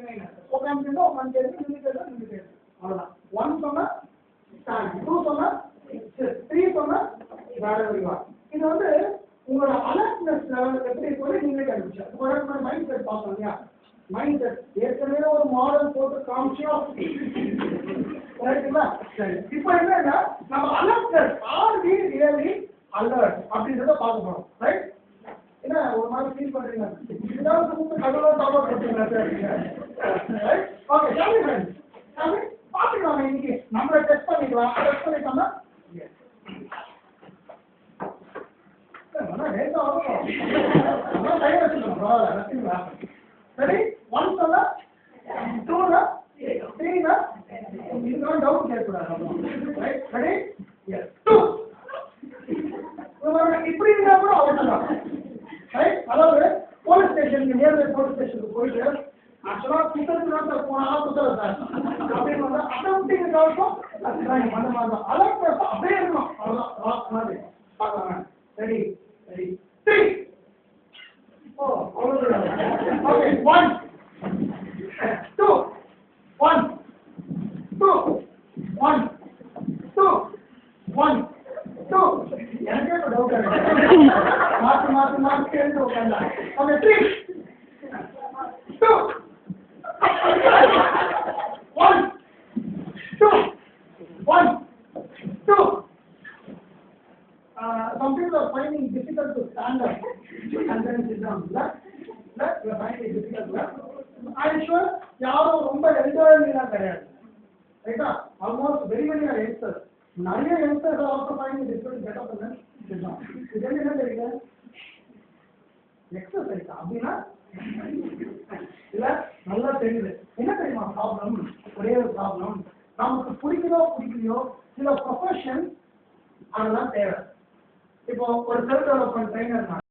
ரிமைனர் program இருந்தா one கேள்வி ரெண்டு கேள்வி அவ்வளவுதான் 1 சொன்னா ஸ்டாண்ட் 2 சொன்னா 3 சொன்னா வேற இது வந்து உங்களோட அலர்ட்னஸ் லெவல் எப்படி இருக்குன்னு நீங்களே கண்டுபிடிச்சா இப்போ மைண்ட் செட் பார்த்தோம் இல்லையா மைண்ட் செட் ஏற்கனவே ஒரு மாடல் போட்டு காமிச்சோம் ரைட்டுங்களா சரி இப்போ என்னன்னா நம்ம alertness are we really alert அப்படின்றத பார்க்க போறோம் ரைட் என்ன ஒரு மாதிரி ஃபீல் பண்றீங்க ஏதாவது வந்து கடவுளா தவறு போட்டீங்களா சார் ஓகே சாமி ஃப்ரெண்ட்ஸ் சாமி பாத்துக்கலாம் இன்னைக்கு நம்மள டெஸ்ட் பண்ணிக்கலாம் டெஸ்ட் பண்ணிட்டோம்னா லேட்டா வரும் டைம் வச்சுக்கணும் பரவாயில்ல வச்சுங்களா சரி 1 சொன்னா 2 னா 3 னா இதுக்கெல்லாம் டவுட் கேட்கக்கூடாது ரைட் ரெடி எஸ் 2 இப்படி இருந்தா கூட அவ்வளோதான் ரைட் அதாவது போலீஸ் ஸ்டேஷனுக்கு நியர்பை போலீஸ் ஸ்டேஷனுக்கு போயிட்டு ஆக்சுவலா குற்றத்துல போனா குற்றம் சார் அப்படின்னு வந்தா அதை விட்டு கவசம் அந்த மாதிரி தான் அலர்ட் அப்படியே இருக்கணும் அவ்வளோதான் மாதிரி பார்க்கலாம் ரெடி ரெடி 3 ஓ ஓகே 1 2 1 2 1 2 1 2 எனக்கே டவுட் மாற்றி எழுந்து உட்காந்தா okay 3 2 1 2 1 2 some people are finding it difficult to stand up and then sit down. You are finding it difficult. I am sure யாரும் ரொம்ப எல்டர்லாம் கிடையாது ரைட்டா almost very very are youngsters நிறைய youngsters also finding it difficult get up and sit down இது என்ன தெரியுங்க exercise அப்படின்னா இல்ல நல்லா தெரியுது என்ன தெரியுமா ப்ராப்ளம் ஒரே ஒரு ப்ராப்ளம் நமக்கு பிடிக்கலையோ சில ப்ரொஃபஷன் அதெல்லாம் தேவை இப்போ ஒரு செல்ஃப் டெவலப்மெண்ட் ட்ரைனர்